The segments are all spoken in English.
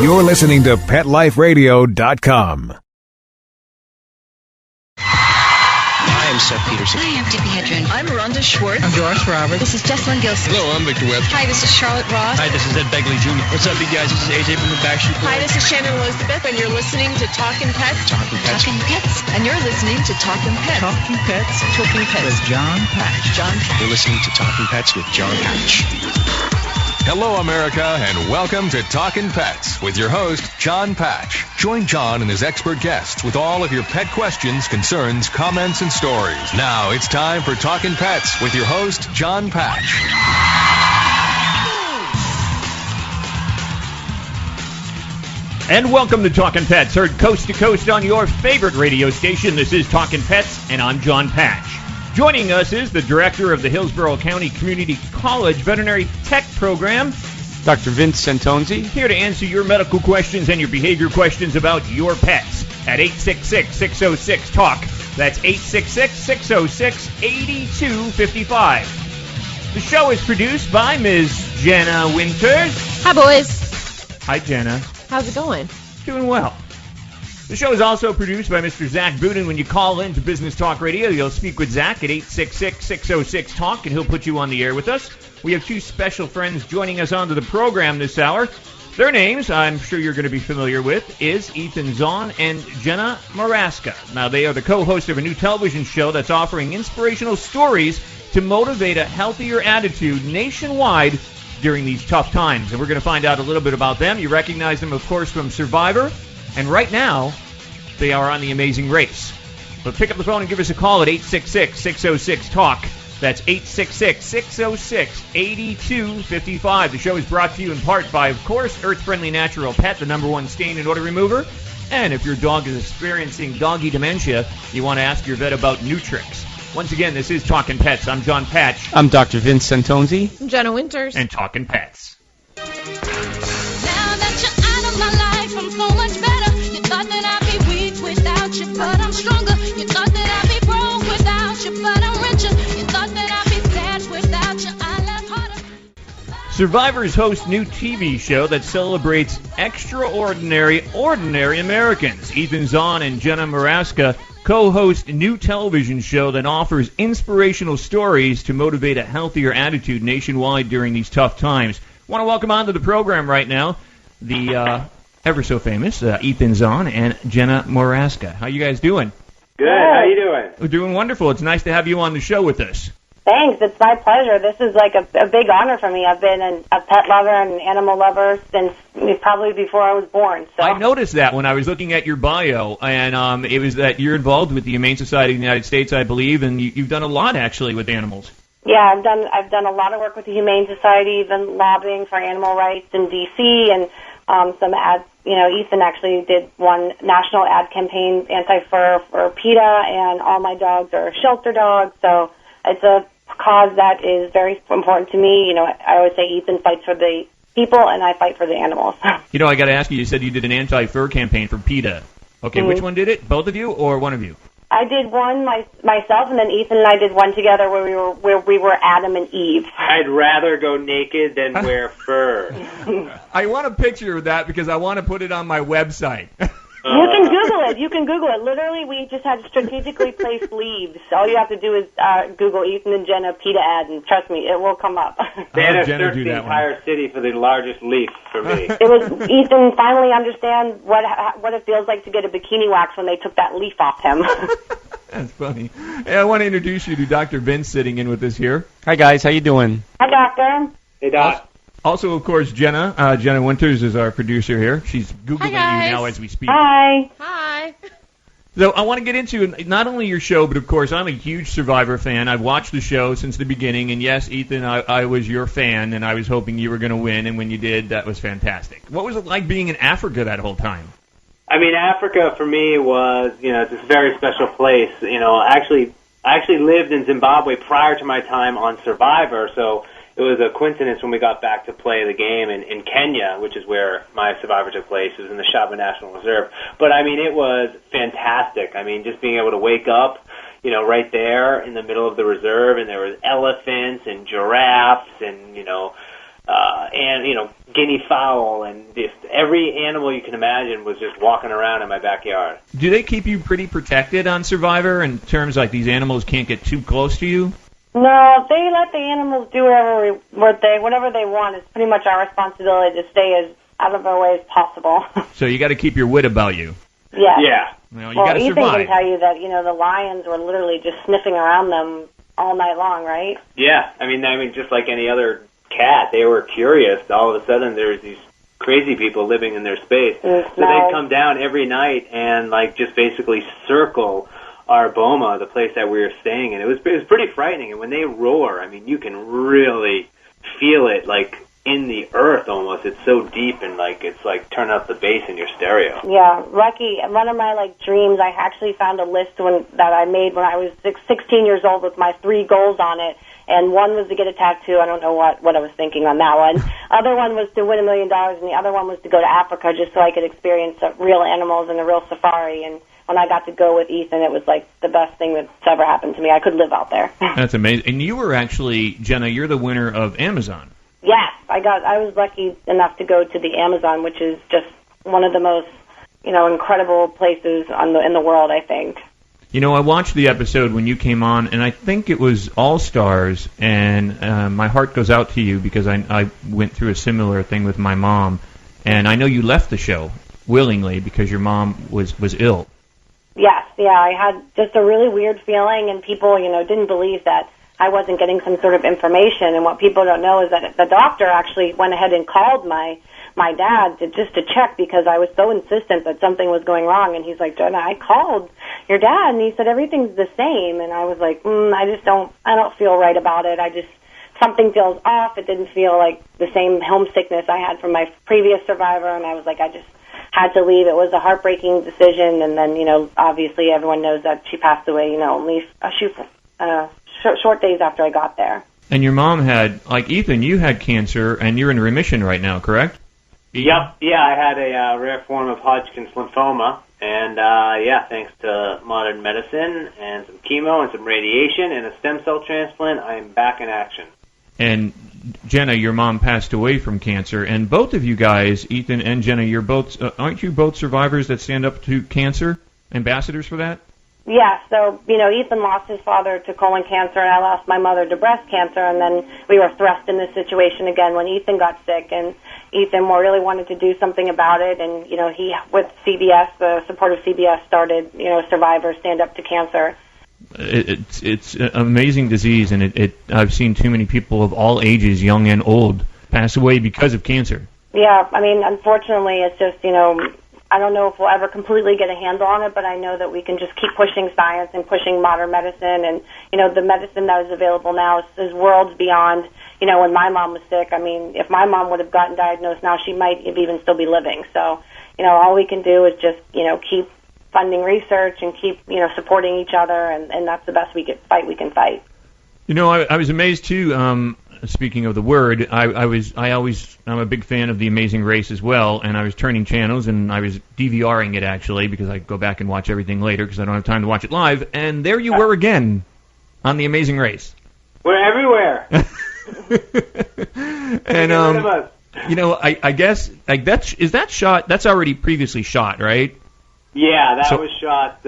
You're listening to PetLifeRadio.com. Hi, I'm Seth Peterson. Hi, I'm Tippi Hedren. I'm Rhonda Schwartz. I'm Doris Roberts. This is Jessalyn Gilson. Hello, I'm Victor Webb. Hi, this is Charlotte Ross. Hi, this is Ed Begley Jr. What's up, you guys? This is AJ from the Backstreet Boys. Hi, this is Shannon Elizabeth, and you're listening to Talkin' Pets. Talkin' Pets. Talkin' Pets. And you're listening to Talkin' Pets. Talking Pets. Talkin' Pets. With Jon Patch. Jon Patch. You're listening to Talkin' Pets with Jon Patch. Hello, America, and welcome to Talkin' Pets with your host, Jon Patch. Join Jon and his expert guests with all of your pet questions, concerns, comments, and stories. Now it's time for Talkin' Pets with your host, Jon Patch. And welcome to Talkin' Pets, heard coast to coast on your favorite radio station. This is Talkin' Pets, and I'm Jon Patch. Joining us is the director of the Hillsborough County Community College Veterinary Tech Program, Dr. Vince Santonzi. here to answer your medical questions and your behavior questions about your pets at 866-606-TALK. That's 866-606-8255. The show is produced by Ms. Jenna Winters. Hi, boys. Hi, Jenna. How's it going? Doing well. The show is also produced by Mr. Zach Budin. When you call into Business Talk Radio, you'll speak with Zach at 866-606-TALK, and he'll put you on the air with us. We have two special friends joining us onto the program this hour. Their names, I'm sure you're going to be familiar with, is Ethan Zohn and Jenna Morasca. Now, they are the co-hosts of a new television show that's offering inspirational stories to motivate a healthier attitude nationwide during these tough times. And we're going to find out a little bit about them. You recognize them, of course, from Survivor. And right now, they are on The Amazing Race. But pick up the phone and give us a call at 866-606-TALK. That's 866-606-8255. The show is brought to you in part by, of course, Earth Friendly Natural Pet, the #1 stain and odor remover. And if your dog is experiencing doggy dementia, you want to ask your vet about Nutrix. Once again, this is Talkin' Pets. I'm Jon Patch. I'm Dr. Vince Santonzi. I'm Jenna Winters. And Talkin' Pets. Now that you're out of my life, I'm so much better. You thought that I'd be weak without you, but I'm stronger. You thought that I'd be broke without you, but I'm richer. You thought that I'd be sad without you, I laugh harder. Survivors host new TV show that celebrates extraordinary, ordinary Americans. Ethan Zohn and Jenna Morasca co-host a new television show that offers inspirational stories to motivate a healthier attitude nationwide during these tough times. I want to welcome onto the program right now the ever so famous Ethan Zohn and Jenna Morasca. How you guys doing? Good. How you doing? We're doing wonderful. It's nice to have you on the show with us. Thanks. It's my pleasure. This is like a big honor for me. I've been a pet lover and an animal lover since probably before I was born. So I noticed that when I was looking at your bio, and it was that you're involved with the Humane Society of the United States, I believe, and you've done a lot actually with animals. Yeah, I've done a lot of work with the Humane Society, even lobbying for animal rights in D.C. and some ads. You know, Ethan actually did one national ad campaign, anti-fur for PETA, and all my dogs are shelter dogs. So it's a cause that is very important to me. You know, I always say Ethan fights for the people, and I fight for the animals. You know, I got to ask you. You said you did an anti-fur campaign for PETA. Okay, Which one did it? Both of you, or one of you? I did one myself, and then Ethan and I did one together where we were Adam and Eve. I'd rather go naked than wear fur. I want a picture of that because I want to put it on my website. You can Google it. You can Google it. Literally, we just had strategically placed leaves. All you have to do is Google Ethan and Jenna PETA ad, and trust me, it will come up. They had to search the entire city for the largest leaf for me. It was Ethan finally understand what it feels like to get a bikini wax when they took that leaf off him. That's funny. Hey, I want to introduce you to Dr. Vince sitting in with us here. Hi, guys. How you doing? Hi, Doctor. Hey, Doc. Also, of course, Jenna. Jenna Winters is our producer here. She's Googling you now as we speak. Hi. Hi. So I want to get into not only your show, but, of course, I'm a huge Survivor fan. I've watched the show since the beginning. And, yes, Ethan, I was your fan, and I was hoping you were going to win. And when you did, that was fantastic. What was it like being in Africa that whole time? I mean, Africa for me was, it's a very special place. I actually lived in Zimbabwe prior to my time on Survivor, so it was a coincidence when we got back to play the game in Kenya, which is where my Survivor took place. It was in the Shaba National Reserve. But, I mean, it was fantastic. I mean, just being able to wake up, right there in the middle of the reserve, and there was elephants and giraffes and, and guinea fowl, and just every animal you can imagine was just walking around in my backyard. Do they keep you pretty protected on Survivor in terms like these animals can't get too close to you? No, they let the animals do whatever they want. It's pretty much our responsibility to stay as out of our way as possible. So you got to keep your wit about you. Yes. Yeah. You got to Ethan survive. can tell you that the lions were literally just sniffing around them all night long, right? Yeah, I mean, just like any other cat, they were curious. All of a sudden, there's these crazy people living in their space. So they'd come down every night and just basically circle our boma, the place that we were staying in. It was pretty frightening. And when they roar, I mean, you can really feel it in the earth almost. It's so deep, and it's turn up the bass in your stereo. Yeah, lucky. One of my dreams, I actually found a list that I made when I was 16 years old with my 3 goals on it. And one was to get a tattoo. I don't know what I was thinking on that one. Other one was to win $1 million, and the other one was to go to Africa just so I could experience real animals and a real safari. And when I got to go with Ethan, it was the best thing that's ever happened to me. I could live out there. That's amazing. And you were actually, Jenna, you're the winner of Amazon. Yes, I was lucky enough to go to the Amazon, which is just one of the most, incredible places in the world, I think. I watched the episode when you came on, and I think it was All Stars, and my heart goes out to you because I went through a similar thing with my mom, and I know you left the show willingly because your mom was ill. Yes, yeah, I had just a really weird feeling, and people, didn't believe that I wasn't getting some sort of information. And what people don't know is that the doctor actually went ahead and called my dad just to check because I was so insistent that something was going wrong. And he's like, Jenna, I called your dad, and he said everything's the same. And I was like, I don't feel right about it. Something feels off. It didn't feel like the same homesickness I had from my previous survivor, and I was like, I just had to leave. It was a heartbreaking decision, and then, obviously everyone knows that she passed away, only short days after I got there. And your mom had, Ethan, you had cancer, and you're in remission right now, correct? Yep, yeah, I had a rare form of Hodgkin's lymphoma, and thanks to modern medicine and some chemo and some radiation and a stem cell transplant, I am back in action. And Jenna, your mom passed away from cancer, and both of you guys, Ethan and Jenna, you're both aren't you both survivors that stand up to cancer, ambassadors for that? Yeah, so, Ethan lost his father to colon cancer, and I lost my mother to breast cancer, and then we were thrust in this situation again when Ethan got sick, and Ethan really wanted to do something about it, and, he, with CBS, the support of CBS, started, Survivor Stand Up to Cancer. It's an amazing disease, and I've seen too many people of all ages, young and old, pass away because of cancer. Yeah, I mean, unfortunately, it's just, I don't know if we'll ever completely get a handle on it, but I know that we can just keep pushing science and pushing modern medicine, and, the medicine that is available now is worlds beyond, when my mom was sick. I mean, if my mom would have gotten diagnosed now, she might even still be living. So, all we can do is just, keep funding research and keep, supporting each other, and that's the best we can fight. I was amazed too. Speaking of the word, I'm a big fan of The Amazing Race as well, and I was turning channels and I was DVRing it actually because I go back and watch everything later because I don't have time to watch it live. And there you were again on The Amazing Race. We're everywhere. And I guess that shot. That's already previously shot, right? Yeah, that was shot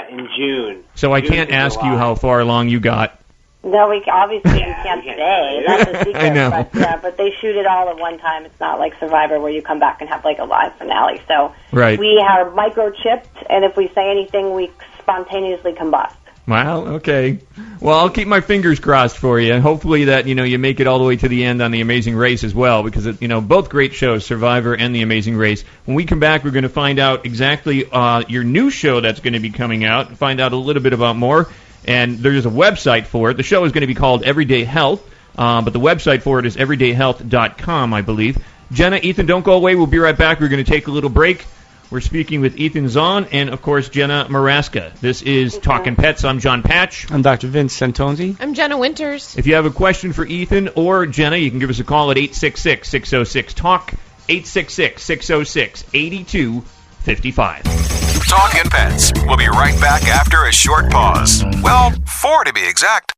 in June. So I can't ask you how far along you got. No, we can't say. That's a secret. I know. But they shoot it all at one time. It's not like Survivor where you come back and have a live finale. So right. We are microchipped, and if we say anything, we spontaneously combust. Wow, okay. Well, I'll keep my fingers crossed for you, and hopefully that, you make it all the way to the end on The Amazing Race as well, because, both great shows, Survivor and The Amazing Race. When we come back, we're going to find out exactly your new show that's going to be coming out, find out a little bit about more, and there's a website for it. The show is going to be called Everyday Health, but the website for it is everydayhealth.com, I believe. Jenna, Ethan, don't go away. We'll be right back. We're going to take a little break. We're speaking with Ethan Zohn and, of course, Jenna Morasca. This is Talkin' Pets. I'm Jon Patch. I'm Dr. Vince Santonzi. I'm Jenna Winters. If you have a question for Ethan or Jenna, you can give us a call at 866-606-TALK, 866-606-8255. Talkin' Pets. We'll be right back after a short pause. Well, 4 to be exact.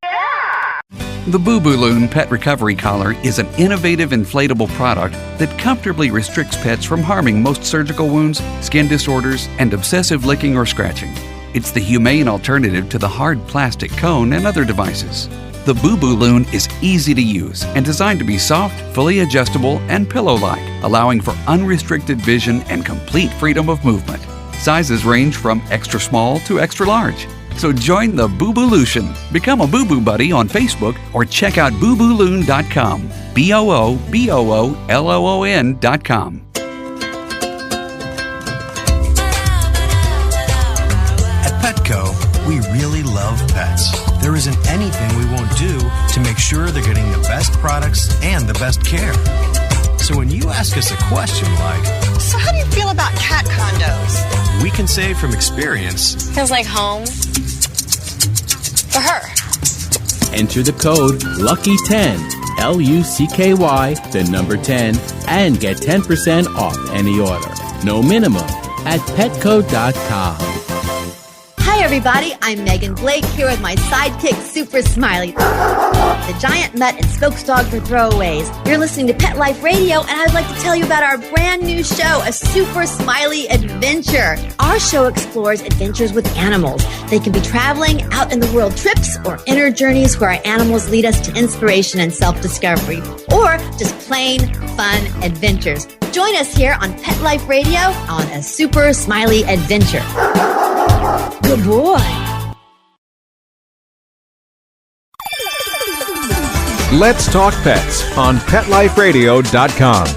The Boo Boo Loon Pet Recovery Collar is an innovative inflatable product that comfortably restricts pets from harming most surgical wounds, skin disorders, and obsessive licking or scratching. It's the humane alternative to the hard plastic cone and other devices. The Boo Boo Loon is easy to use and designed to be soft, fully adjustable, and pillow-like, allowing for unrestricted vision and complete freedom of movement. Sizes range from extra small to extra large. So join the Boo Boo Lution. Become a Boo Boo Buddy on Facebook or check out boobooloon.com. BOOBOOLOON.com. At Petco, we really love pets. There isn't anything we won't do to make sure they're getting the best products and the best care. So when you ask us a question like, so how do you feel about cat condos? We can say from experience, Feels like home. For her. Enter the code LUCKY10, LUCKY, the number 10, and get 10% off any order. No minimum at petco.com. Hi everybody, I'm Megan Blake here with my sidekick Super Smiley, the giant mutt and spokes dog for throwaways. You're listening to Pet Life Radio, and I'd like to tell you about our brand new show, A Super Smiley Adventure. Our show explores adventures with animals. They can be traveling, out in the world trips, or inner journeys where our animals lead us to inspiration and self-discovery, or just plain fun adventures. Join us here on Pet Life Radio on A Super Smiley Adventure. Good boy. Let's Talk Pets on PetLifeRadio.com.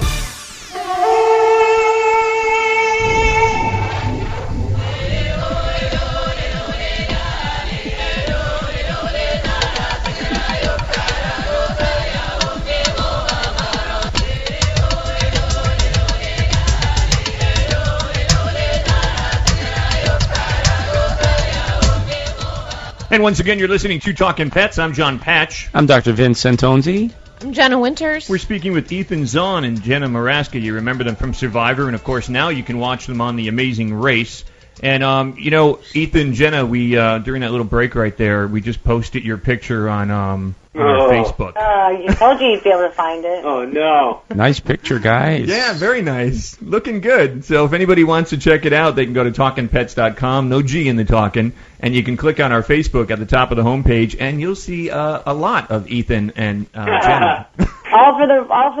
And once again, you're listening to Talkin' Pets. I'm Jon Patch. I'm Dr. Vince Santonzi. I'm Jenna Winters. We're speaking with Ethan Zohn and Jenna Morasca. You remember them from Survivor, and of course now you can watch them on The Amazing Race. And, Ethan, Jenna, we during that little break right there, we just posted your picture on our Facebook. You told you you'd be able to find it. Oh, no. Nice picture, guys. Yeah, very nice. Looking good. So if anybody wants to check it out, they can go to talkinpets.com, no G in the talkin', and you can click on our Facebook at the top of the homepage, and you'll see a lot of Ethan and Jenna. All for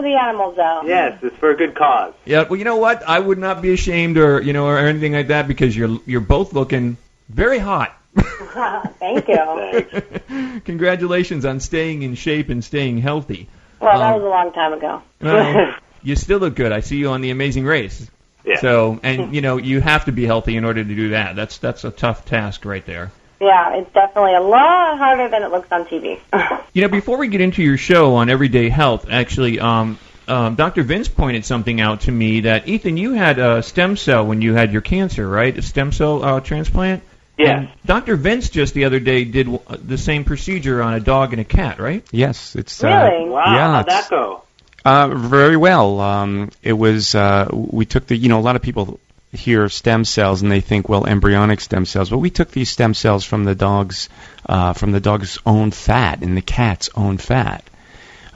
the animals, though. Yes, it's for a good cause. Yeah, well, you know what? I would not be ashamed or anything like that because you're both looking very hot. Thank you. Congratulations on staying in shape and staying healthy. Well, that was a long time ago. You still look good. I see you on The Amazing Race. Yeah. So, and you have to be healthy in order to do that. That's a tough task right there. Yeah, it's definitely a lot harder than it looks on TV. Before we get into your show on Everyday Health, actually, Dr. Vince pointed something out to me that, Ethan, you had a stem cell when you had your cancer, right? A stem cell transplant? Yes. And Dr. Vince just the other day did the same procedure on a dog and a cat, right? Yes. It's really? Wow, yeah, how'd that go? Very well. It was, we took a lot of people hear stem cells and they think, well, embryonic stem cells, but we took these stem cells from the dog's own fat and the cat's own fat,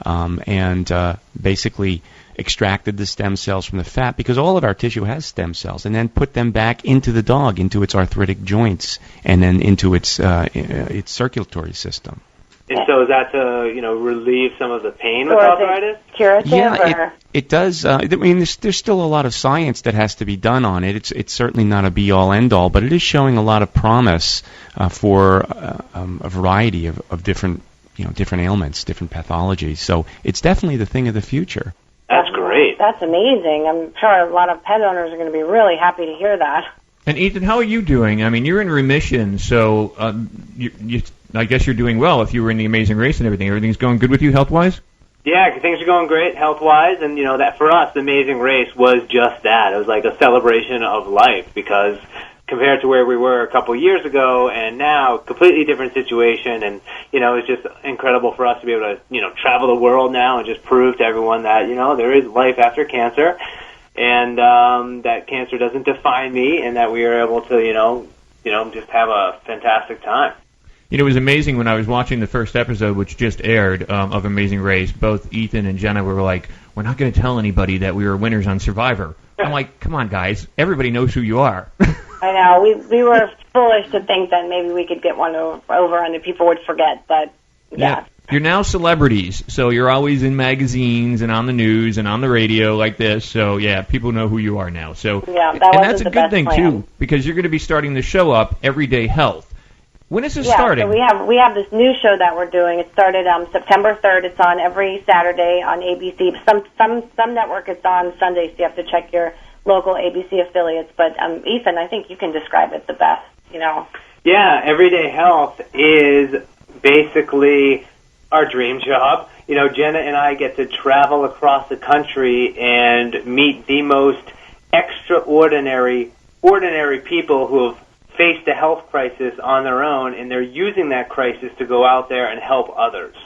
and basically extracted the stem cells from the fat because all of our tissue has stem cells, and then put them back into the dog, into its arthritic joints, and then into its circulatory system. And so is that to, relieve some of the pain with arthritis? Curative? Yeah, it does. I mean, there's still a lot of science that has to be done on it. It's certainly not a be-all, end-all, but it is showing a lot of promise for a variety of different, different ailments, different pathologies. So it's definitely the thing of the future. That's great. That's amazing. I'm sure a lot of pet owners are going to be really happy to hear that. And Ethan, how are you doing? I mean, you're in remission, so I guess you're doing well if you were in The Amazing Race and everything. Everything's going good with you health-wise? Yeah, things are going great health-wise, and that for us, The Amazing Race was just that. It was like a celebration of life because compared to where we were a couple years ago and now, completely different situation, and it's just incredible for us to be able to travel the world now and just prove to everyone that there is life after cancer, and that cancer doesn't define me, and that we are able to just have a fantastic time. You know, it was amazing when I was watching the first episode, which just aired, of Amazing Race. Both Ethan and Jenna were like, we're not going to tell anybody that we were winners on Survivor. I'm like, come on, guys. Everybody knows who you are. I know. We were foolish to think that maybe we could get one over and people would forget, but yeah. You're now celebrities, so you're always in magazines and on the news and on the radio like this. So, yeah, people know who you are now. So, yeah, and that's a good thing, too, because you're going to be starting the show up, Everyday Health. When is it starting? So we have this new show that we're doing. It started September 3rd. It's on every Saturday on ABC. Some network it's on Sundays, so you have to check your local ABC affiliates. But, Ethan, I think you can describe it the best, you know. Yeah, Everyday Health is basically our dream job. You know, Jenna and I get to travel across the country and meet the most ordinary people who have faced a health crisis on their own, and they're using that crisis to go out there and help others.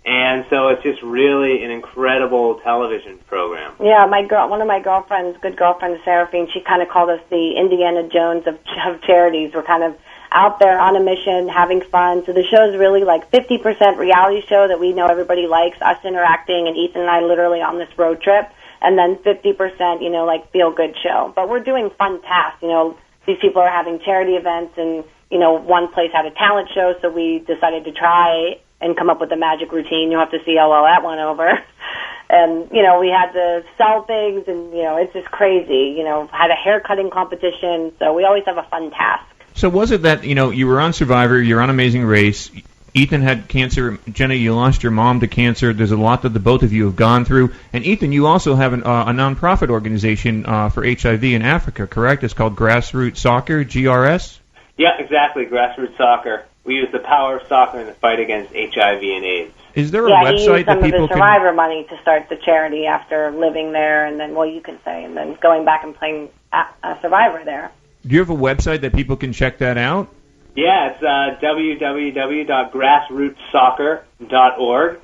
And so it's just really an incredible television program. Yeah, one of my girlfriends, good girlfriend, Seraphine, she kind of called us the Indiana Jones of charities. We're kind of out there on a mission, having fun. So the show is really like 50% reality show that we know everybody likes, us interacting, and Ethan and I literally on this road trip, and then 50%, you know, like feel-good show. But we're doing fun tasks, you know. These people are having charity events, and, you know, one place had a talent show, so we decided to try and come up with a magic routine. You'll have to see how well that went over. And, you know, we had to sell things, and, you know, it's just crazy. You know, had a hair cutting competition, so we always have a fun task. So was it that, you know, you were on Survivor, you're on Amazing Race, Ethan had cancer, Jenna, you lost your mom to cancer, there's a lot that the both of you have gone through, and Ethan, you also have a nonprofit organization for HIV in Africa, correct? It's called Grassroot Soccer, GRS? Yeah, exactly, Grassroot Soccer. We use the power of soccer in the fight against HIV and AIDS. Is there a website that people can... Yeah, he used some of the Survivor money to start the charity after living there, and then, well, you can say, and then going back and playing Survivor there. Do you have a website that people can check that out? Yeah, it's www.grassrootsoccer.org.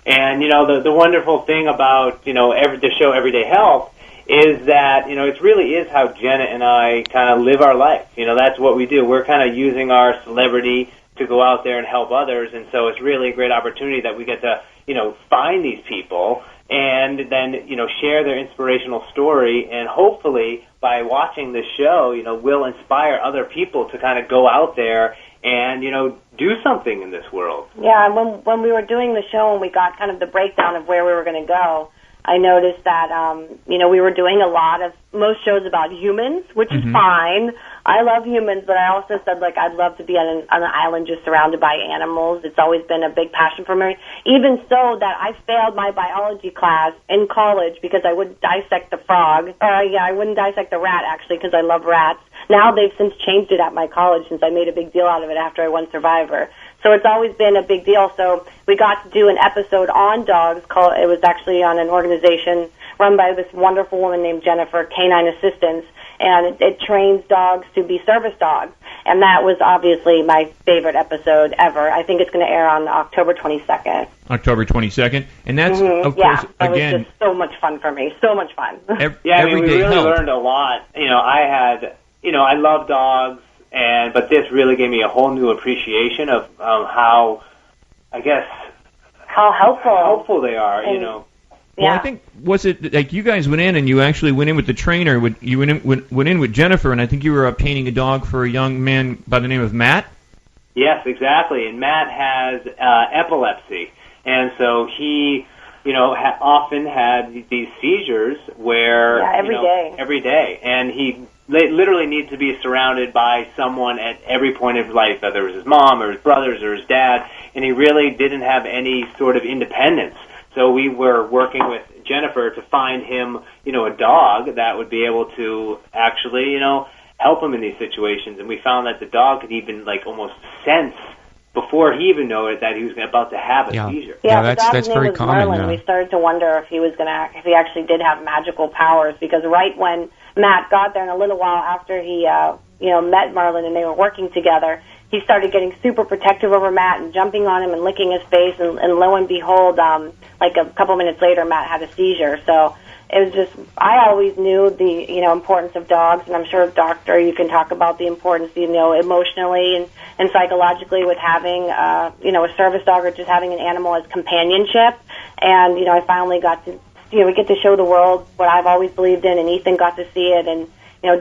And, you know, the wonderful thing about, you know, the show Everyday Health is that, you know, it really is how Jenna and I kind of live our life. You know, that's what we do. We're kind of using our celebrity to go out there and help others, and so it's really a great opportunity that we get to, you know, find these people and then, you know, share their inspirational story, and hopefully by watching this show, you know, we'll inspire other people to kind of go out there and, you know, do something in this world. Yeah, and when we were doing the show and we got kind of the breakdown of where we were going to go, I noticed that, you know, we were doing most shows about humans, which is fine. I love humans, but I also said, like, I'd love to be on an island just surrounded by animals. It's always been a big passion for me. Even so that I failed my biology class in college because I wouldn't dissect the frog. I wouldn't dissect the rat, actually, because I love rats. Now they've since changed it at my college since I made a big deal out of it after I won Survivor. So it's always been a big deal. So we got to do an episode on dogs. It was actually on an organization run by this wonderful woman named Jennifer, Canine Assistance, and it trains dogs to be service dogs. And that was obviously my favorite episode ever. I think it's going to air on October 22nd. October 22nd. And that's, of course, that again... was just so much fun for me. So much fun. We really learned a lot. You know, I love dogs. But this really gave me a whole new appreciation of how helpful they are, you know. Well, I think, was it, like, you guys went in and you actually went in with the trainer, you went in with Jennifer, and I think you were painting a dog for a young man by the name of Matt? Yes, exactly, and Matt has epilepsy, and so he, you know, often had these seizures where... Yeah, every day, and he literally needs to be surrounded by someone at every point of his life, whether it was his mom or his brothers or his dad, and he really didn't have any sort of independence. So we were working with Jennifer to find him, you know, a dog that would be able to actually, you know, help him in these situations. And we found that the dog could even, like, almost sense before he even knew it that he was about to have a seizure. Yeah, that's very common. Merlin. We started to wonder if he actually did have magical powers, because right when Matt got there, and a little while after he, met Merlin and they were working together, he started getting super protective over Matt and jumping on him and licking his face, and lo and behold, like a couple minutes later, Matt had a seizure. So it was just, I always knew the, importance of dogs, and I'm sure, Doctor, you can talk about the importance, emotionally and psychologically with having, a service dog or just having an animal as companionship. And, I finally got to, we get to show the world what I've always believed in, and Ethan got to see it, and,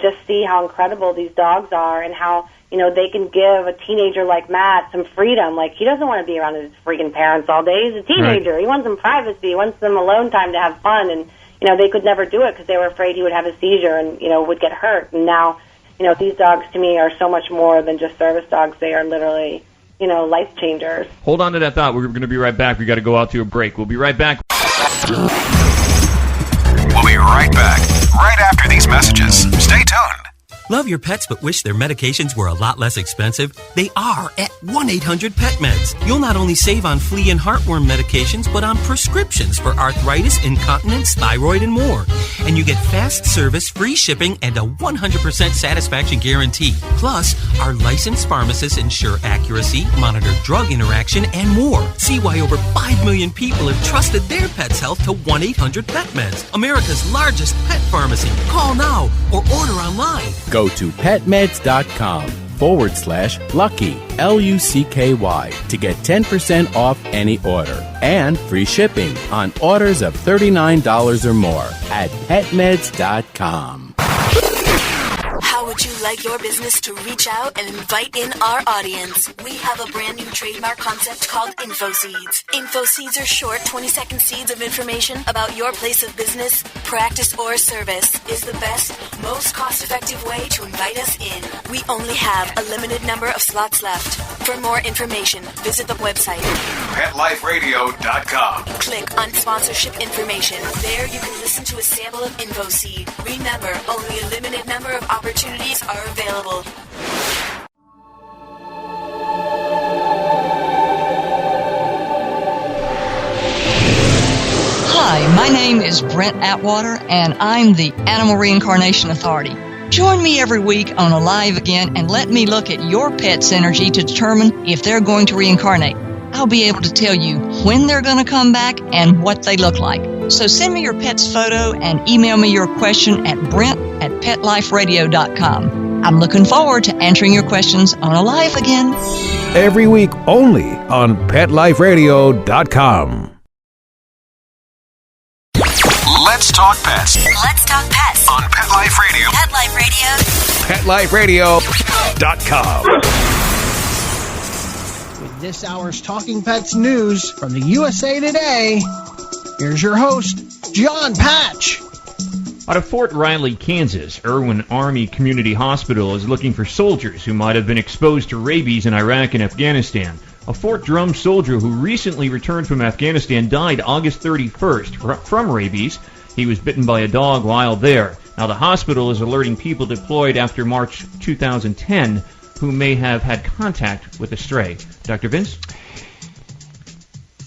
just see how incredible these dogs are and how, they can give a teenager like Matt some freedom. Like, he doesn't want to be around his freaking parents all day. He's a teenager. Right. He wants some privacy. He wants some alone time to have fun. And, they could never do it because they were afraid he would have a seizure and, would get hurt. And now, these dogs to me are so much more than just service dogs. They are literally, life changers. Hold on to that thought. We're going to be right back. We got to go out to a break. We'll be right back. We'll be right back, right after these messages. Stay tuned. Love your pets but wish their medications were a lot less expensive? They are at 1-800-PET-MEDS. You'll not only save on flea and heartworm medications, but on prescriptions for arthritis, incontinence, thyroid, and more. And you get fast service, free shipping, and a 100% satisfaction guarantee. Plus, our licensed pharmacists ensure accuracy, monitor drug interaction, and more. See why over 5 million people have trusted their pet's health to 1-800-PET-MEDS, America's largest pet pharmacy. Call now or order online. Go to petmeds.com/lucky, LUCKY, to get 10% off any order and free shipping on orders of $39 or more at petmeds.com. How would you like your business to reach out and invite in our audience? We have a brand new trademark concept called InfoSeeds. InfoSeeds are short 20-second seeds of information about your place of business, practice, or service. Is the best, most cost-effective way to invite us in. We only have a limited number of slots left. For more information, visit the website PetLifeRadio.com. Click on sponsorship information. There you can listen to a sample of InfoSeed. Remember, only a limited number of opportunities are available. Hi, my name is Brent Atwater, and I'm the Animal Reincarnation Authority. Join me every week on Alive Again and let me look at your pet's energy to determine if they're going to reincarnate. I'll be able to tell you when they're going to come back and what they look like. So send me your pet's photo and email me your question at brent@petliferadio.com. I'm looking forward to answering your questions on Alive Again. Every week only on PetLifeRadio.com. Let's talk pets. Let's talk pets on Pet Life Radio. Pet Life Radio. PetLifeRadio.com. With this hour's Talking Pets news from the USA Today, here's your host, Jon Patch. Out of Fort Riley, Kansas, Irwin Army Community Hospital is looking for soldiers who might have been exposed to rabies in Iraq and Afghanistan. A Fort Drum soldier who recently returned from Afghanistan died August 31st from rabies. He was bitten by a dog while there. Now, the hospital is alerting people deployed after March 2010 who may have had contact with a stray. Dr. Vince?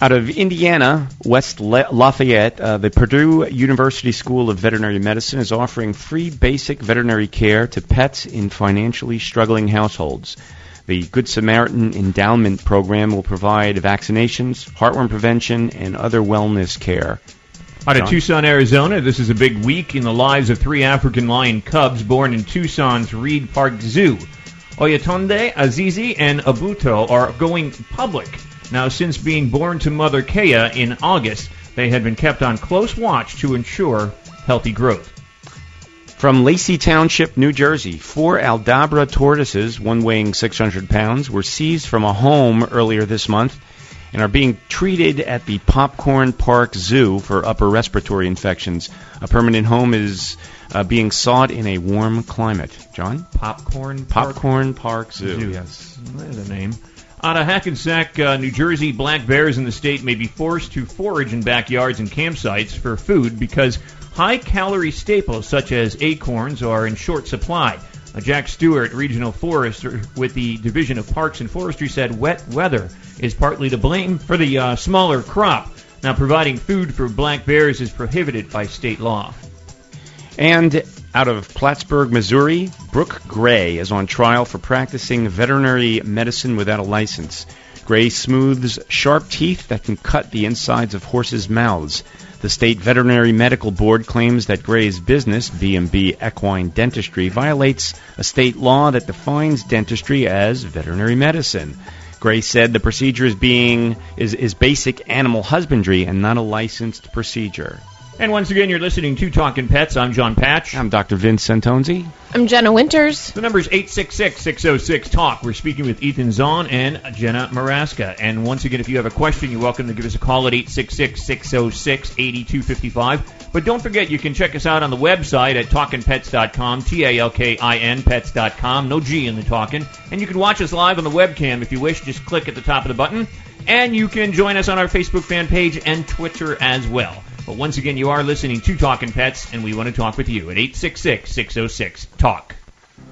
Out of Indiana, West Lafayette, the Purdue University School of Veterinary Medicine is offering free basic veterinary care to pets in financially struggling households. The Good Samaritan Endowment Program will provide vaccinations, heartworm prevention, and other wellness care. Out of Tucson, Arizona, this is a big week in the lives of 3 African lion cubs born in Tucson's Reed Park Zoo. Oyatunde, Azizi, and Abuto are going public. Now, since being born to Mother Kea in August, they had been kept on close watch to ensure healthy growth. From Lacey Township, New Jersey, 4 Aldabra tortoises, one weighing 600 pounds, were seized from a home earlier this month and are being treated at the Popcorn Park Zoo for upper respiratory infections. A permanent home is being sought in a warm climate. John? Popcorn Park Zoo. Yes, there's a name. Out of Hackensack, New Jersey, black bears in the state may be forced to forage in backyards and campsites for food because high-calorie staples such as acorns are in short supply. Jack Stewart, regional forester with the Division of Parks and Forestry, said wet weather is partly to blame for the smaller crop. Now, providing food for black bears is prohibited by state law. And out of Plattsburgh, Missouri, Brooke Gray is on trial for practicing veterinary medicine without a license. Gray smooths sharp teeth that can cut the insides of horses' mouths. The State Veterinary Medical Board claims that Gray's business, B&B Equine Dentistry, violates a state law that defines dentistry as veterinary medicine. Gray said the procedure is basic animal husbandry and not a licensed procedure. And once again, you're listening to Talkin' Pets. I'm Jon Patch. I'm Dr. Vince Santonzi. I'm Jenna Winters. The number is 866-606-TALK. We're speaking with Ethan Zohn and Jenna Morasca. And once again, if you have a question, you're welcome to give us a call at 866-606-8255. But don't forget, you can check us out on the website at talkinpets.com, Talkin pets.com, no G in the talkin'. And you can watch us live on the webcam if you wish. Just click at the top of the button. And you can join us on our Facebook fan page and Twitter as well. But once again, you are listening to Talkin' Pets, and we want to talk with you at 866-606-TALK.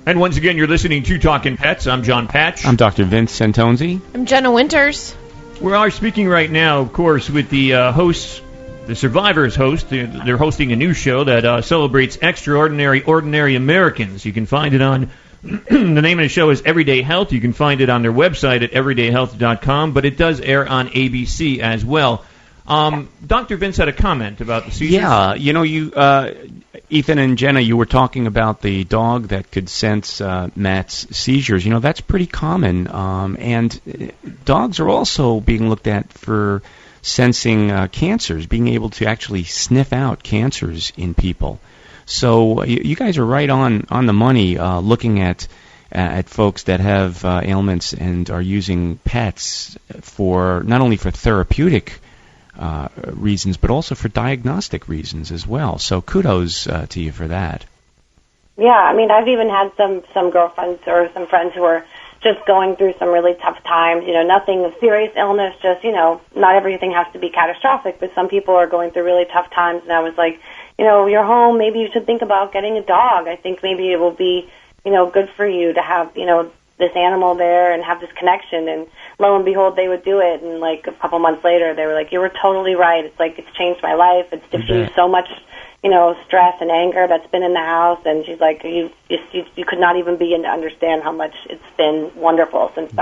And once again, you're listening to Talkin' Pets. I'm Jon Patch. I'm Dr. Vince Santonzi. I'm Jenna Winters. We are speaking right now, of course, with the hosts, the Survivors host. They're hosting a new show that celebrates extraordinary, ordinary Americans. You can find it on... the name of the show is Everyday Health. You can find it on their website at everydayhealth.com, but it does air on ABC as well. Dr. Vince had a comment about the seizures. Yeah, Ethan and Jenna, you were talking about the dog that could sense Matt's seizures. That's pretty common. And dogs are also being looked at for sensing cancers, being able to actually sniff out cancers in people. So you guys are right on the money looking at folks that have ailments and are using pets for not only for therapeutic reasons, but also for diagnostic reasons as well. So kudos to you for that. Yeah, I mean, I've even had some girlfriends or some friends who are just going through some really tough times. Nothing of serious illness, just, not everything has to be catastrophic, but some people are going through really tough times. And I was like, you're home, maybe you should think about getting a dog. I think maybe it will be, good for you to have, this animal there and have this connection. And lo and behold, they would do it. And like a couple months later, they were like, you were totally right. It's like, it's changed my life. It's diffused so much, stress and anger that's been in the house. And she's like, you could not even begin to understand how much it's been wonderful since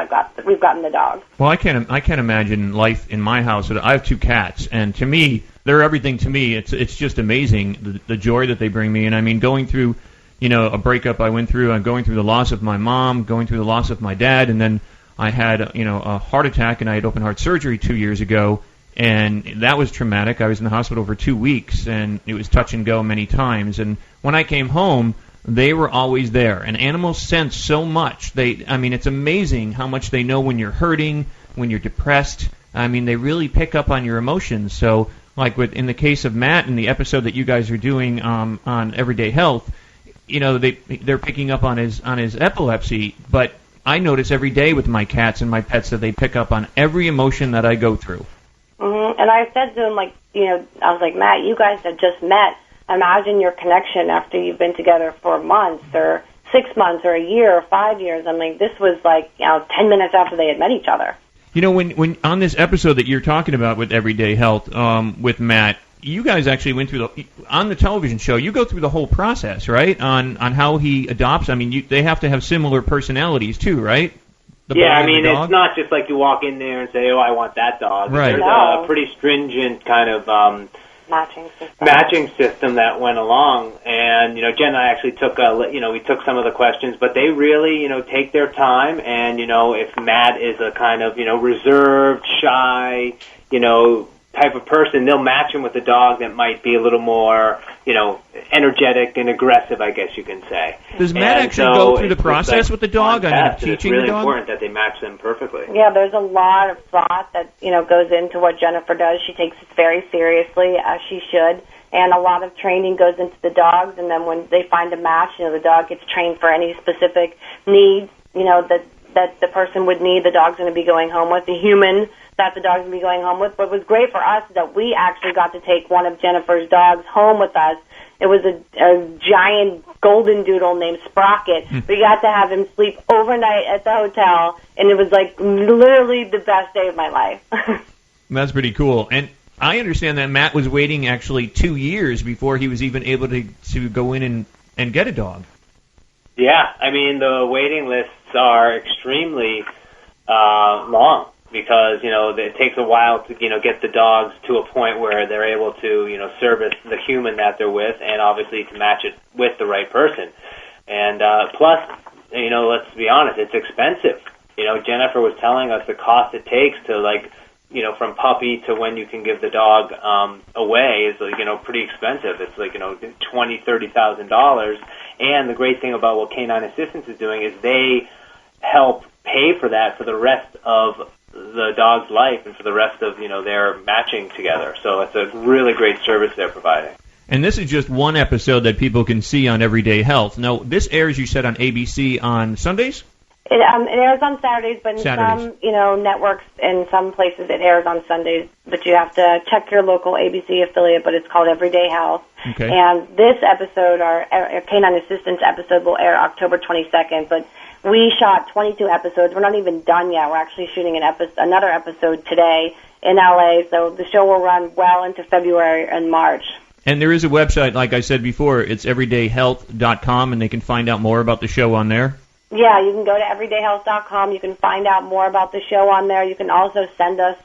we've gotten the dog. Well, I can't imagine life in my house. I have 2 cats, and to me, they're everything to me. It's just amazing, the joy that they bring me. And I mean, going through, a breakup I went through, I'm going through the loss of my mom, going through the loss of my dad, and then I had, a heart attack, and I had open heart surgery 2 years ago, and that was traumatic. I was in the hospital for 2 weeks, and it was touch and go many times. And when I came home, they were always there. And animals sense so much. It's amazing how much they know when you're hurting, when you're depressed. I mean, they really pick up on your emotions. So, like in the case of Matt in the episode that you guys are doing on Everyday Health, they're picking up on his epilepsy, but I notice every day with my cats and my pets that they pick up on every emotion that I go through. Mm-hmm. And I said to him, I was like, Matt, you guys have just met. Imagine your connection after you've been together for months or 6 months or a year or 5 years. I'm like, this was 10 minutes after they had met each other. When on this episode that you're talking about with Everyday Health with Matt, you guys actually went through on the television show. You go through the whole process, right? On how he adopts. I mean, they have to have similar personalities too, right? It's not just like you walk in there and say, "Oh, I want that dog." Right. There's a pretty stringent kind of matching system that went along. And Jen and I actually took we took some of the questions, but they really take their time. And if Matt is a kind of reserved, shy, type of person, they'll match him with a dog that might be a little more, energetic and aggressive, I guess you can say. Does Matt actually go through the process with the dog? Teaching the dog? It's really important that they match them perfectly. Yeah, there's a lot of thought that, goes into what Jennifer does. She takes it very seriously, as she should. And a lot of training goes into the dogs. And then when they find a match, the dog gets trained for any specific needs, that the person would need, the dog's going to be going home with, the human that the dog's going to be going home with. What was great for us is that we actually got to take one of Jennifer's dogs home with us. It was a giant golden doodle named Sprocket. We got to have him sleep overnight at the hotel, and it was literally the best day of my life. That's pretty cool. And I understand that Matt was waiting actually 2 years before he was even able to go in and get a dog. Yeah, I mean, the waiting lists are extremely long. because, it takes a while to, get the dogs to a point where they're able to, service the human that they're with, and obviously to match it with the right person. And plus, let's be honest, it's expensive. Jennifer was telling us the cost it takes to, from puppy to when you can give the dog away is, pretty expensive. It's $20,000, $30,000. And the great thing about what Canine Assistance is doing is they help pay for that for the rest of the dog's life and for the rest of, their matching together. So it's a really great service they're providing. And this is just one episode that people can see on Everyday Health. Now, this airs, you said, on ABC on Sundays? It airs on Saturdays, but in some, networks in some places it airs on Sundays. But you have to check your local ABC affiliate, but it's called Everyday Health. Okay. And this episode, our Canine Assistance episode, will air October 22nd, but we shot 22 episodes. We're not even done yet. We're actually shooting another episode today in LA, so the show will run well into February and March. And there is a website, like I said before, it's everydayhealth.com, and they can find out more about the show on there. Yeah, you can go to everydayhealth.com. You can find out more about the show on there. You can also send us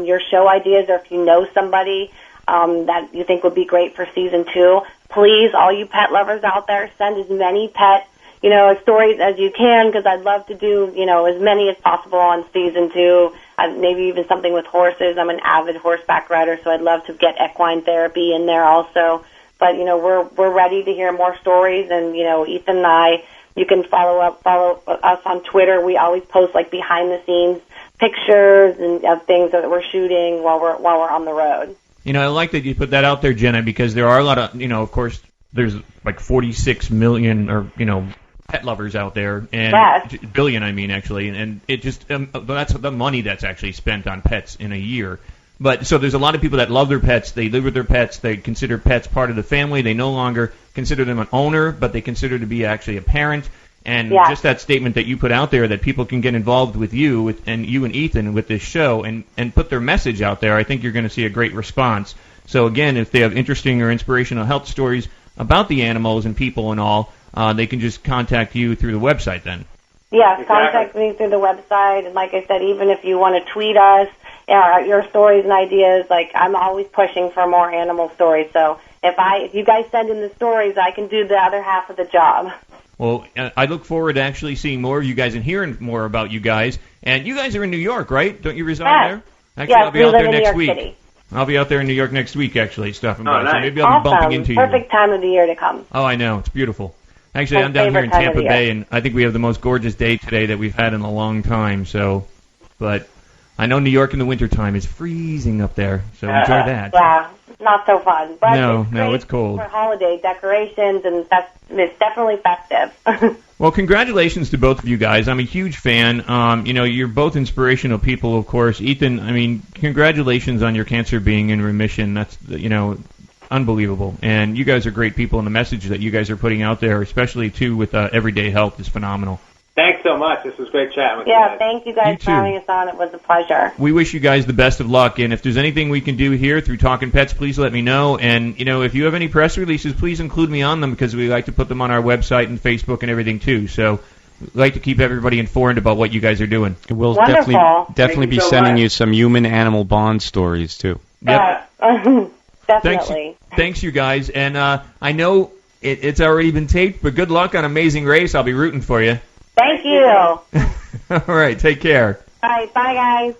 your show ideas, or if you know somebody that you think would be great for season 2. Please, all you pet lovers out there, send as many pet stories as you can, because I'd love to do, as many as possible on season 2. Maybe even something with horses. I'm an avid horseback rider, so I'd love to get equine therapy in there also. But, we're ready to hear more stories, and, Ethan and I, you can follow us on Twitter. We always post behind the scenes pictures and of things that we're shooting while we're on the road. I like that you put that out there, Jenna, because there are a lot of, of course, there's 46 million or, pet lovers out there, and yes. Billion, actually, and it just that's the money that's actually spent on pets in a year. But so there's a lot of people that love their pets. They live with their pets. They consider pets part of the family. They no longer consider them an owner, but they consider to be actually a parent. And just that statement that you put out there that people can get involved with you and Ethan with this show and put their message out there, I think you're going to see a great response. So again, if they have interesting or inspirational health stories about the animals and people and all, they can just contact you through the website then. Yes, contact me through the website. And like I said, even if you want to tweet us your stories and ideas, I'm always pushing for more animal stories. So if you guys send in the stories, I can do the other half of the job. Well, I look forward to actually seeing more of you guys and hearing more about you guys. And you guys are in New York, right? Don't you reside there? Actually, I'll be out there next week. City. I'll be out there in New York next week, actually, stopping by. Nice. So maybe I'll be bumping into you. Perfect time of the year to come. Oh, I know. It's beautiful. Actually, I'm down here in Tampa Bay, and I think we have the most gorgeous day today that we've had in a long time. But I know New York in the wintertime is freezing up there, so enjoy that. Yeah, not so fun. But it's cold. For holiday decorations, and it's definitely festive. Well, congratulations to both of you guys. I'm a huge fan. You're both inspirational people, of course. Ethan, congratulations on your cancer being in remission. That's, unbelievable. And you guys are great people, and the message that you guys are putting out there, especially, too, with Everyday Health, is phenomenal. Thanks so much. This was great chatting with you guys. Yeah, thank you guys for having us on. It was a pleasure. We wish you guys the best of luck, and if there's anything we can do here through Talkin' Pets, please let me know. And, if you have any press releases, please include me on them, because we like to put them on our website and Facebook and everything, too. So we'd like to keep everybody informed about what you guys are doing. We'll definitely be sending you some human-animal bond stories, too. Yep. Definitely. Thanks, you guys. And I know it's already been taped, but good luck on Amazing Race. I'll be rooting for you. Thank you. All right, take care. All right, bye, guys.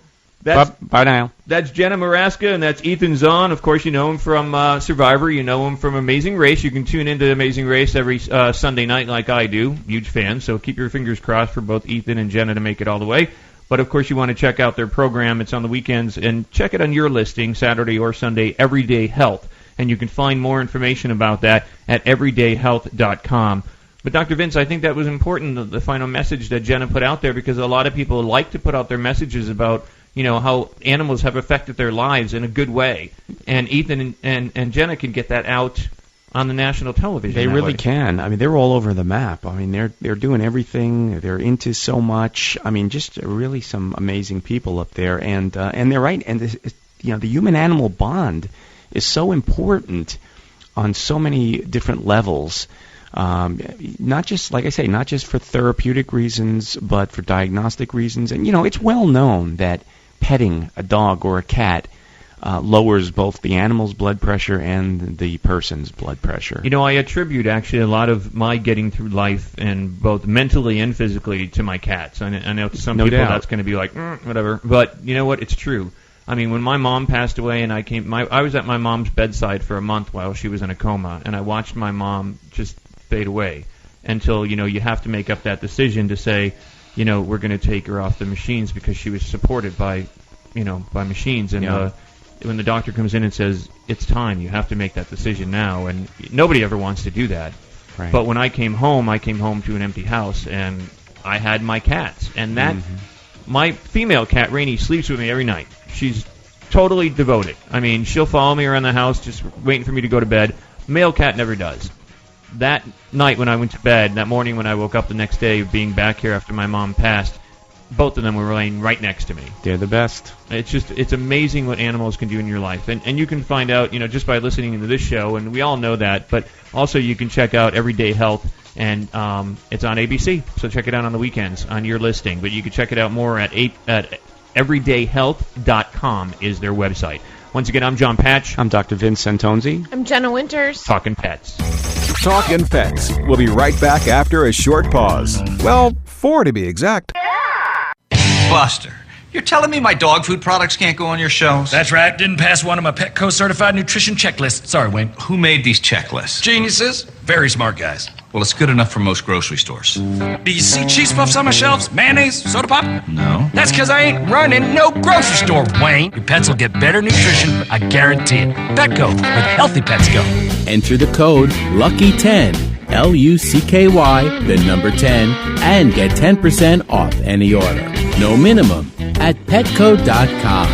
Bye now. That's Jenna Morasca, and that's Ethan Zohn. Of course, you know him from Survivor. You know him from Amazing Race. You can tune into Amazing Race every Sunday night like I do. Huge fan, so keep your fingers crossed for both Ethan and Jenna to make it all the way. But, of course, you want to check out their program. It's on the weekends. And check it on your listing, Saturday or Sunday, Everyday Health. And you can find more information about that at everydayhealth.com. But, Dr. Vince, I think that was important, the final message that Jenna put out there, because a lot of people like to put out their messages about, how animals have affected their lives in a good way. And Ethan and Jenna can get that out on the national television. They really can. They're all over the map. They're doing everything. They're into so much. Just really some amazing people up there. And they're right. And the human-animal bond is so important on so many different levels. Not just, like I say, not just for therapeutic reasons, but for diagnostic reasons. And, it's well known that petting a dog or a cat lowers both the animal's blood pressure and the person's blood pressure. You know, I attribute actually a lot of my getting through life, and both mentally and physically, to my cats. I know to some people that's going to be like, whatever. But you know what? It's true. I mean, when my mom passed away and I was at my mom's bedside for a month while she was in a coma, and I watched my mom just fade away until, you have to make up that decision to say, we're going to take her off the machines because she was supported by machines. And when the doctor comes in and says, it's time, you have to make that decision now. And nobody ever wants to do that. Right. But when I came home to an empty house, and I had my cats. And that, my female cat, Rainey, sleeps with me every night. She's totally devoted. I mean, she'll follow me around the house just waiting for me to go to bed. Male cat never does. That night when I went to bed, that morning when I woke up the next day, being back here after my mom passed, both of them were laying right next to me. They're the best. It's amazing what animals can do in your life. And you can find out, just by listening to this show, and we all know that, but also you can check out Everyday Health, and it's on ABC, so check it out on the weekends on your listing. But you can check it out more at everydayhealth.com is their website. Once again, I'm Jon Patch. I'm Dr. Vince Santonzi. I'm Jenna Winters. Talkin' Pets. Talkin' Pets. We'll be right back after a short pause. Well, 4 to be exact. Buster, you're telling me my dog food products can't go on your shelves? That's right. Didn't pass one of my Petco certified nutrition checklists. Sorry, Wayne. Who made these checklists? Geniuses. Very smart guys. Well, it's good enough for most grocery stores. Do you see cheese puffs on my shelves? Mayonnaise? Soda pop? No. That's because I ain't running no grocery store, Wayne. Your pets will get better nutrition, I guarantee it. Petco, where healthy pets go. Enter the code LUCKY10, LUCKY, the number 10, and get 10% off any order. No minimum at petco.com.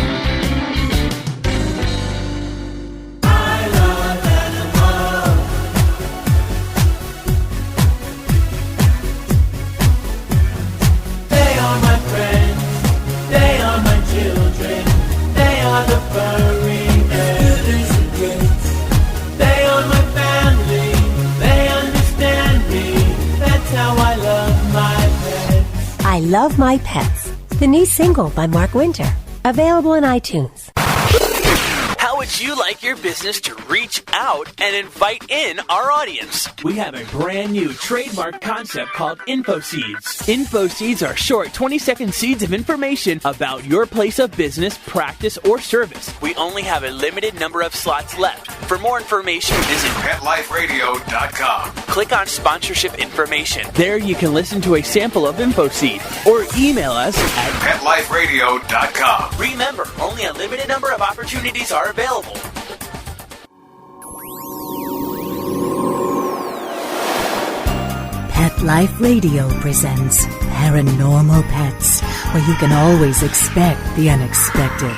I Love My Pets, the new single by Mark Winter, available on iTunes. How would you like your business to reach out and invite in our audience? We have a brand new trademark concept called InfoSeeds. InfoSeeds are short 20-second seeds of information about your place of business, practice, or service. We only have a limited number of slots left. For more information, visit PetLifeRadio.com. Click on sponsorship information. There you can listen to a sample of InfoSeed or email us at PetLifeRadio.com. Remember, only a limited number of opportunities are available. Pet Life Radio presents Paranormal Pets, where you can always expect the unexpected.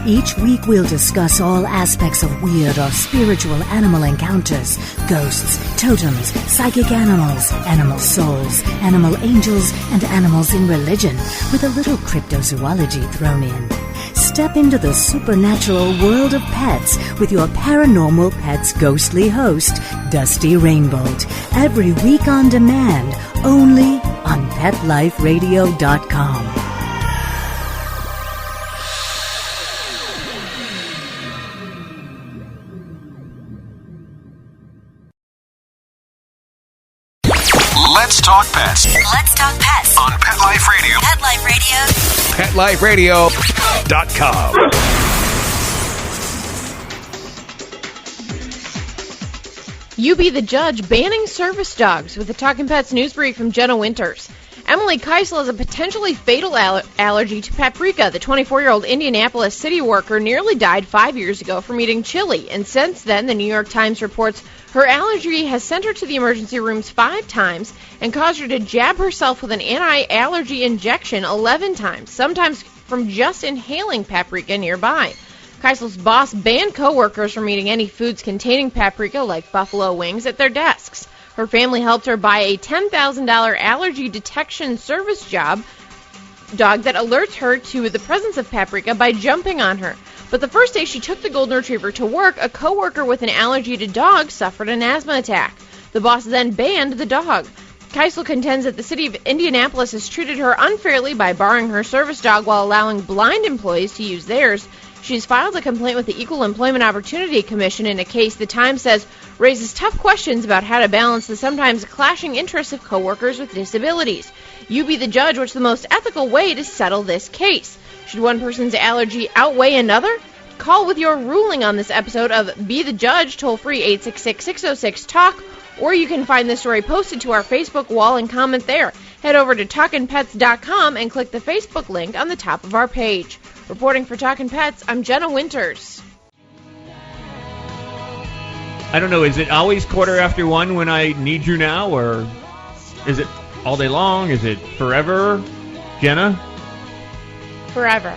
Each week we'll discuss all aspects of weird or spiritual animal encounters, ghosts, totems, psychic animals, animal souls, animal angels, and animals in religion, with a little cryptozoology thrown in. Step into the supernatural world of pets with your Paranormal Pets ghostly host, Dusty Rainbolt, every week on demand, only on PetLifeRadio.com. Let's talk pets. Let's talk pets On Pet Life Radio. Pet Life Radio. PetLifeRadio.com. You be the judge banning service dogs with the Talkin' Pets news brief from Jenna Winters. Emily Keisel has a potentially fatal allergy to paprika. The 24-year-old Indianapolis city worker nearly died 5 years ago from eating chili, and since then, the New York Times reports her allergy has sent her to the emergency rooms 5 times and caused her to jab herself with an anti-allergy injection 11 times, sometimes from just inhaling paprika nearby. Keisel's boss banned coworkers from eating any foods containing paprika, like buffalo wings, at their desks. Her family helped her buy a $10,000 allergy detection service dog that alerts her to the presence of paprika by jumping on her. But the first day she took the golden retriever to work, a coworker with an allergy to dogs suffered an asthma attack. The boss then banned the dog. Keisel contends that the city of Indianapolis has treated her unfairly by barring her service dog while allowing blind employees to use theirs. She's filed a complaint with the Equal Employment Opportunity Commission in a case the Times says raises tough questions about how to balance the sometimes clashing interests of coworkers with disabilities. You be the judge. What's the most ethical way to settle this case? Should one person's allergy outweigh another? Call with your ruling on this episode of Be the Judge, toll-free 866-606-TALK, or you can find this story posted to our Facebook wall and comment there. Head over to talkinpets.com and click the Facebook link on the top of our page. Reporting for Talkin' Pets, I'm Jenna Winters. I don't know, is it always 1:15 when I need you now, or is it all day long? Is it forever? Jenna? Forever.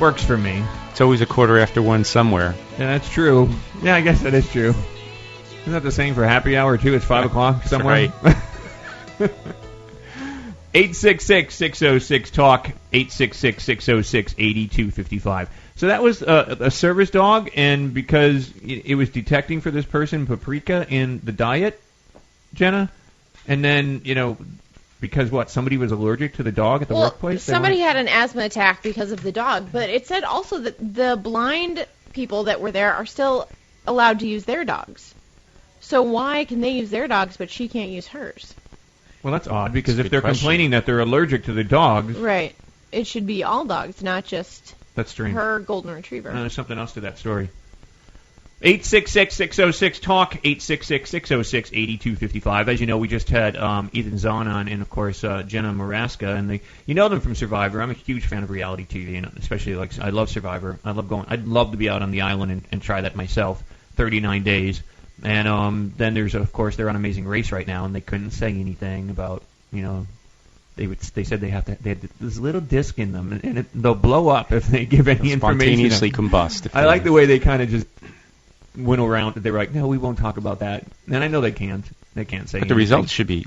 Works for me. It's always 1:15 somewhere. Yeah, that's true. Yeah, I guess that is true. Isn't that the same for happy hour, too? It's 5 o'clock somewhere? Right. 866-606-TALK, 866-606-8255. So that was a service dog, and because it was detecting for this person paprika in the diet, Jenna, and then, because somebody was allergic to the dog at the workplace? Somebody had an asthma attack because of the dog, but it said also that the blind people that were there are still allowed to use their dogs. So why can they use their dogs, but she can't use hers? Well, that's odd, because if they're complaining that they're allergic to the dogs... Right. It should be all dogs, not just that's strange. Her golden retriever. There's something else to that story. 866-606-TALK, 866-606-8255. As you know, we just had Ethan Zohn on, and, of course, Jenna Morasca. And you know them from Survivor. I'm a huge fan of reality TV, and especially, I love Survivor. I'd love to be out on the island and try that myself, 39 days. And then there's, of course, they're on Amazing Race right now, and they couldn't say anything about, they said they had this little disc in them, and they'll blow up if they give any information. Spontaneously combust. I like the way they kind of just went around. They were like, no, we won't talk about that. And I know they can't. They can't say anything. But the results should be...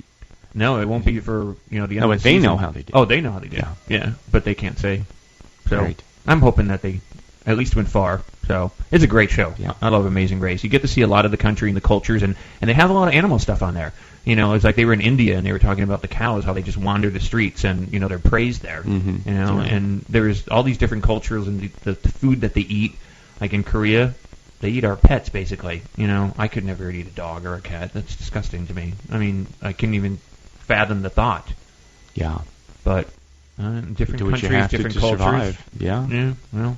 No, it won't be for, the end of the season. They know how they did. Oh, they know how they did. Yeah. But they can't say. So right. I'm hoping that they at least went far. So it's a great show. Yeah. I love Amazing Race. You get to see a lot of the country and the cultures, and they have a lot of animal stuff on there. It's like they were in India, and they were talking about the cows, how they just wander the streets, and, they're praised there. Mm-hmm. And there's all these different cultures and the food that they eat. Like in Korea, they eat our pets, basically. I could never eat a dog or a cat. That's disgusting to me. I mean, I couldn't even fathom the thought. Yeah. But different countries, different cultures. Survive. Yeah. Yeah, well...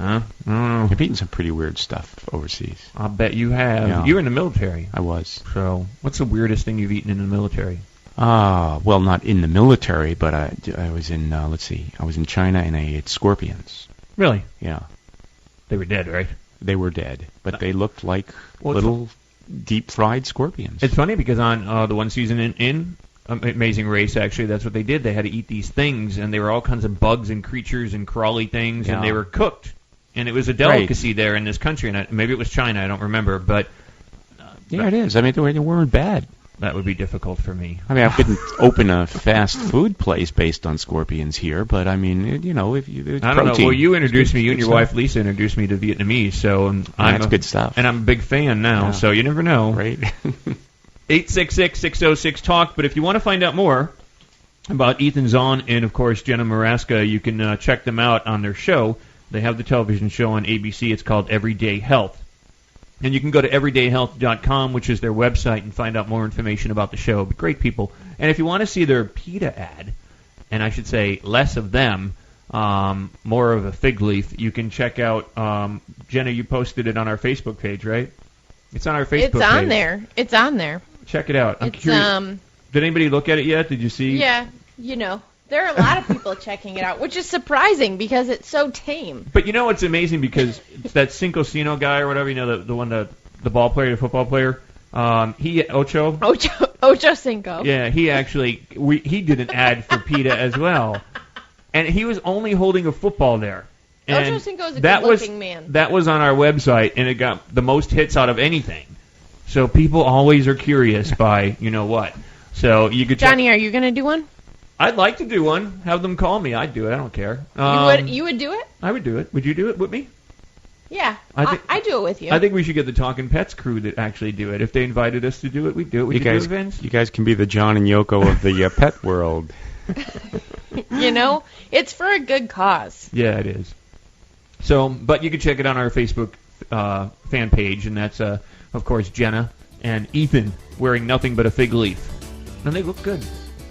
I don't know. You've eaten some pretty weird stuff overseas. I'll bet you have. Yeah. You were in the military. I was. So, what's the weirdest thing you've eaten in the military? Well, not in the military, but I was in, I was in China, and I ate scorpions. Really? Yeah. They were dead, right? They were dead, but they looked like little deep-fried scorpions. It's funny, because on the one season in Amazing Race, actually, that's what they did. They had to eat these things, and they were all kinds of bugs and creatures and crawly things, and they were cooked. And it was a delicacy there in this country, and maybe it was China, I don't remember, but... yeah, it is. I mean, they weren't bad. That would be difficult for me. I mean, I couldn't open a fast food place based on scorpions here, but I mean, if it's I don't know. Well, you introduced me, you and your wife Lisa introduced me to Vietnamese, so... that's good stuff. And I'm a big fan now, so you never know. Right. 866-606-TALK, but if you want to find out more about Ethan Zohn and, of course, Jenna Morasca, you can check them out on their show. They have the television show on ABC. It's called Everyday Health. And you can go to everydayhealth.com, which is their website, and find out more information about the show. But great people. And if you want to see their PETA ad, and I should say less of them, more of a fig leaf, you can check out, Jenna, you posted it on our Facebook page, right? It's on our Facebook page. It's on there. It's on there. Check it out. I'm curious. Did anybody look at it yet? Did you see? Yeah, there are a lot of people checking it out, which is surprising because it's so tame. But you know what's amazing? Because it's that Cinco guy or whatever, the one, the ball player, the football player, Ocho Cinco. Yeah, he actually, he did an ad for PETA as well. And he was only holding a football there. And Ocho Cinco is a good-looking man. That was on our website, and it got the most hits out of anything. So people always are curious by, what. So you could Johnny, are you going to do one? I'd like to do one. Have them call me. I'd do it. I don't care. You would do it? I would do it. Would you do it with me? Yeah, I do it with you. I think we should get the Talkin' Pets crew to actually do it. If they invited us to do it, we'd do it. Would you do it, Vince? You guys can be the John and Yoko of the pet world. It's for a good cause. Yeah, it is. So, but you can check it on our Facebook fan page, and that's, of course, Jenna and Ethan wearing nothing but a fig leaf. And they look good.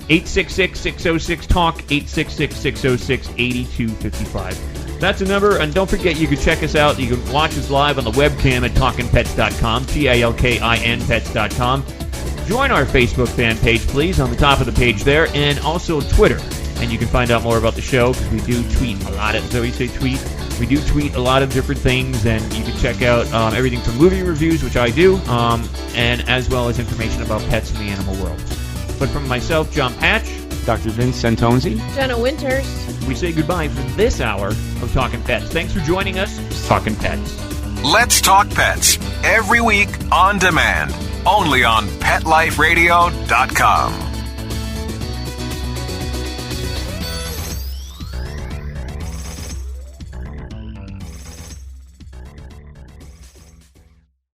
866-606-TALK, 866-606-8255. That's the number, and don't forget you can check us out. You can watch us live on the webcam at talkinpets.com, TALKIN pets.com. Join our Facebook fan page, please, on the top of the page there, and also Twitter. And you can find out more about the show, because we do tweet a lot. So we say tweet. We do tweet a lot of different things, and you can check out everything from movie reviews, which I do, and as well as information about pets in the animal world. But from myself, Jon Patch, Dr. Vince Santonzi, Jenna Winters, we say goodbye for this hour of Talkin' Pets. Thanks for joining us. Talkin' Pets. Let's Talk Pets every week on demand, only on PetLifeRadio.com.